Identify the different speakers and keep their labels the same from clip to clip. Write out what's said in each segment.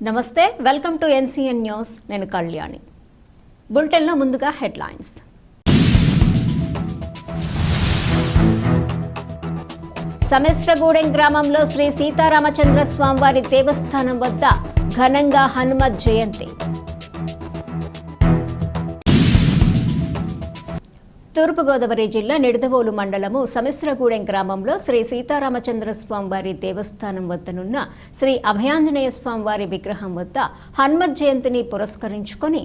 Speaker 1: నమస్తే, welcome to NCN news. నేను కళ్యాణి. బులెటిన్లో ముందుగా హెడ్లైన్స్. సమిశ్రగూడెం గ్రామంలో శ్రీ సీతారామచంద్ర స్వామివారి దేవస్థానం వద్ద ఘనంగా హనుమత్ జయంతి. తూర్పుగోదావరి జిల్లా నిడదవోలు మండలము సమిశ్రగూడెం గ్రామంలో శ్రీ సీతారామచంద్ర స్వామివారి దేవస్థానం వద్దనున్న శ్రీ అభయాంజనేయ స్వామివారి విగ్రహం వద్ద హనుమత్ జయంతిని పురస్కరించుకొని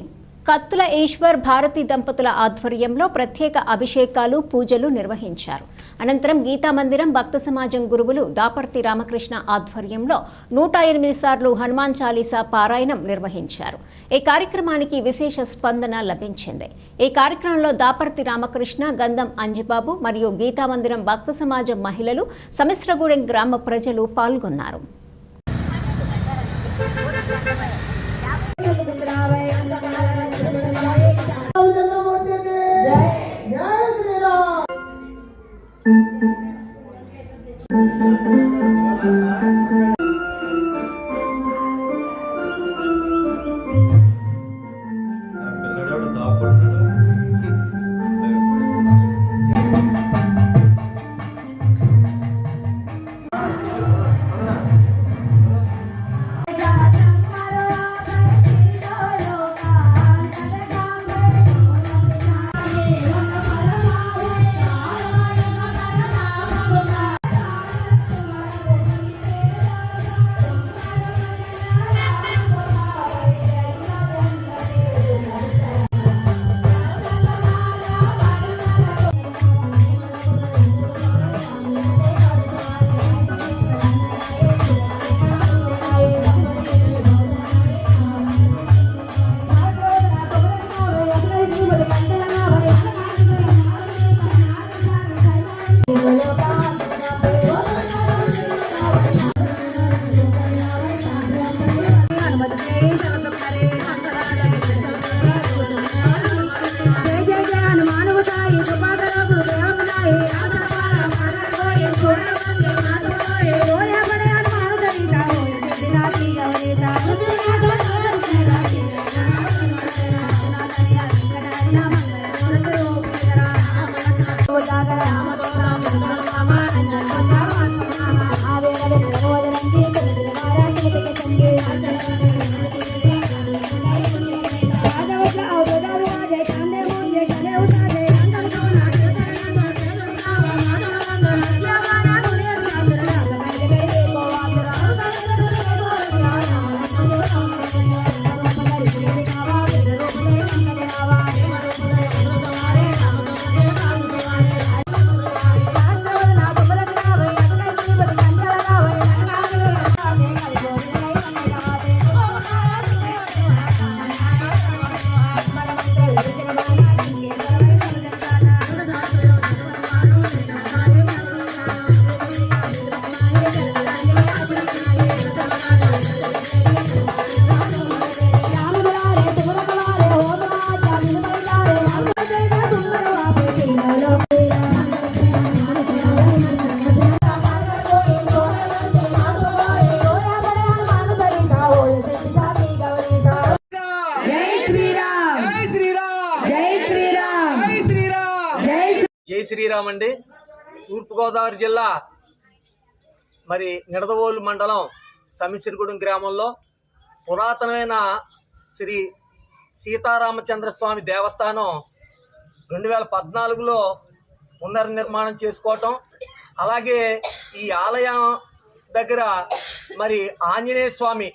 Speaker 1: కత్తుల ఈశ్వర్ భారతి దంపతుల ఆధ్వర్యంలో ప్రత్యేక అభిషేకాలు, పూజలు నిర్వహించారు. అనంతరం గీతామందిరం భక్త సమాజం గురువులు దాపర్తి రామకృష్ణ ఆధ్వర్యంలో 108 సార్లు హనుమాన్ చాలీసా పారాయణం నిర్వహించారు. ఈ కార్యక్రమానికి విశేష స్పందన లభించింది. ఈ కార్యక్రమంలో దాపర్తి రామకృష్ణ, గంధం అంజిబాబు మరియు గీతామందిరం భక్త సమాజం మహిళలు, సమిశ్రగూడెం గ్రామ ప్రజలు పాల్గొన్నారు.
Speaker 2: జై శ్రీరామ్ అండి. తూర్పుగోదావరి జిల్లా మరి నిడదవోలు మండలం సమిశ్రగూడెం గ్రామంలో పురాతనమైన శ్రీ సీతారామచంద్ర స్వామి దేవస్థానం 2014లో పునర్నిర్మాణం చేసుకోవటం, అలాగే ఈ ఆలయం దగ్గర మరి ఆంజనేయ స్వామి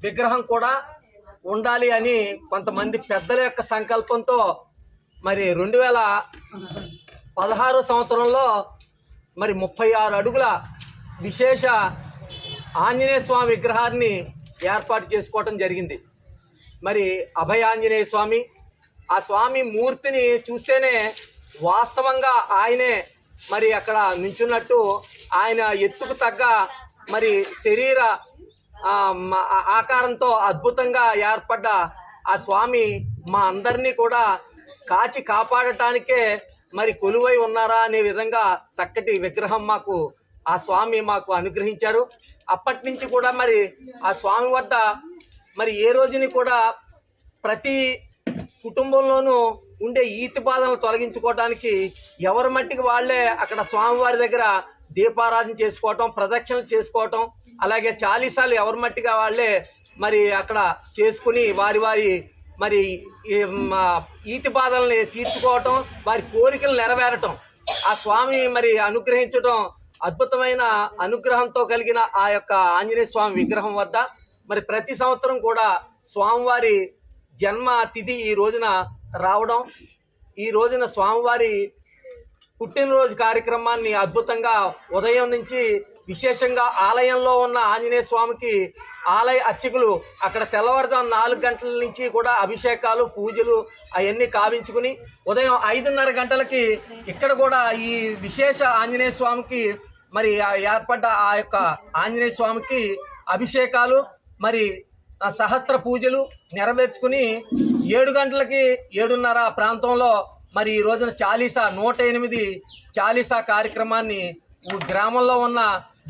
Speaker 2: విగ్రహం కూడా ఉండాలి అని కొంతమంది పెద్దల యొక్క సంకల్పంతో మరి 2016 సంవత్సరంలో మరి 36 అడుగుల విశేష ఆంజనేయ స్వామి విగ్రహాన్ని ఏర్పాటు చేసుకోవటం జరిగింది. మరి అభయాంజనేయ స్వామి, ఆ స్వామి మూర్తిని చూస్తేనే వాస్తవంగా ఆయనే మరి అక్కడ నించున్నట్టు, ఆయన ఎత్తుకు తగ్గ మరి శరీర ఆకారంతో అద్భుతంగా ఏర్పడ్డ ఆ స్వామి మా అందరినీ కూడా కాచి కాపాడటానికే మరి కొలువై ఉన్నారా అనే విధంగా చక్కటి విగ్రహం మాకు ఆ స్వామి మాకు అనుగ్రహించారు. అప్పటి నుంచి కూడా మరి ఆ స్వామి వద్ద మరి ఏ రోజుని కూడా ప్రతి కుటుంబంలోనూ ఉండే ఈతి బాధలను తొలగించుకోవడానికి ఎవరి మట్టికి వాళ్ళే అక్కడ స్వామివారి దగ్గర దీపారాధన చేసుకోవటం, ప్రదక్షిణలు చేసుకోవటం, అలాగే చాలీసాలు ఎవరి మట్టిగా వాళ్ళే మరి అక్కడ చేసుకుని వారి వారి మరి ఈతి బాధల్ని తీర్చుకోవటం, వారి కోరికలు నెరవేరటం, ఆ స్వామి మరి అనుగ్రహించడం, అద్భుతమైన అనుగ్రహంతో కలిగిన ఆ యొక్క ఆంజనేయ స్వామి విగ్రహం వద్ద మరి ప్రతి సంవత్సరం కూడా స్వామివారి జన్మ తిథి ఈ రోజున రావడం, ఈ రోజున స్వామివారి పుట్టినరోజు కార్యక్రమాన్ని అద్భుతంగా ఉదయం నుంచి విశేషంగా ఆలయంలో ఉన్న ఆంజనేయ స్వామికి ఆలయ అర్చకులు అక్కడ తెల్లవారుజాము 4 గంటల నుంచి కూడా అభిషేకాలు, పూజలు అవన్నీ కావించుకుని ఉదయం 5:30 గంటలకి ఇక్కడ కూడా ఈ విశేష ఆంజనేయ స్వామికి మరి ఏర్పడ్డ ఆ యొక్క ఆంజనేయ స్వామికి అభిషేకాలు మరి సహస్ర పూజలు నెరవేర్చుకుని 7 గంటలకి 7:30 ప్రాంతంలో మరి ఈ రోజున 108 చాలీసా కార్యక్రమాన్ని గ్రామంలో ఉన్న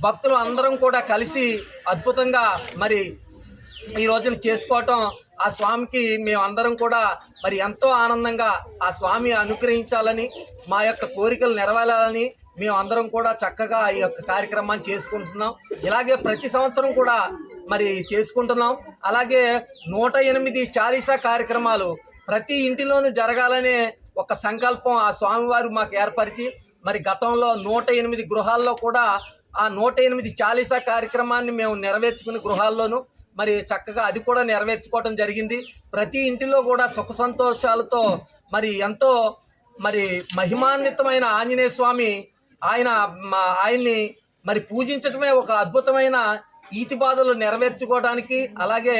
Speaker 2: భక్తులు అందరం కూడా కలిసి అద్భుతంగా మరి ఈ రోజున చేసుకోవటం, ఆ స్వామికి మేమందరం కూడా మరి ఎంతో ఆనందంగా ఆ స్వామి అనుగ్రహించాలని, మా యొక్క కోరికలు నెరవేరాలని మేమందరం కూడా చక్కగా ఈ యొక్క కార్యక్రమాన్ని చేసుకుంటున్నాం. ఇలాగే ప్రతి సంవత్సరం కూడా మరి చేసుకుంటున్నాం. అలాగే 108 చాలీసా కార్యక్రమాలు ప్రతి ఇంటిలోనూ జరగాలనే ఒక సంకల్పం ఆ స్వామివారు మాకు ఏర్పరిచి మరి గతంలో 108 గృహాల్లో కూడా ఆ 108 చాలీసా కార్యక్రమాన్ని మేము నెరవేర్చుకుని గృహాల్లోనూ మరి చక్కగా అది కూడా నెరవేర్చుకోవడం జరిగింది. ప్రతి ఇంటిలో కూడా సుఖ సంతోషాలతో మరి ఎంతో మరి మహిమాన్వితమైన ఆంజనేయ స్వామి ఆయన్ని మరి పూజించడమే ఒక అద్భుతమైన ఈతి బాధలు నెరవేర్చుకోవడానికి, అలాగే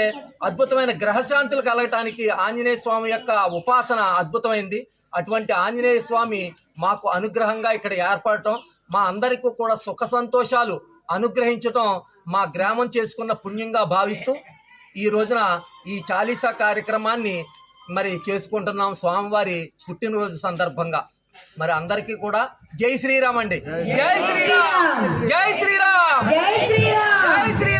Speaker 2: అద్భుతమైన గ్రహశాంతులు కలగటానికి ఆంజనేయ స్వామి యొక్క ఉపాసన అద్భుతమైంది. అటువంటి ఆంజనేయ స్వామి మాకు అనుగ్రహంగా ఇక్కడ ఏర్పడటం, మా అందరికీ కూడా సుఖ సంతోషాలు అనుగ్రహించటం మా గ్రామం చేసుకున్న పుణ్యంగా భావిస్తూ ఈ రోజున ఈ చాలీసా కార్యక్రమాన్ని మరి చేసుకుంటున్నాం స్వామివారి పుట్టినరోజు సందర్భంగా. మరి అందరికీ కూడా జై శ్రీరామ్ అండి. జై శ్రీరామ్, జై శ్రీరామ్, జై శ్రీరామ్, జై శ్రీ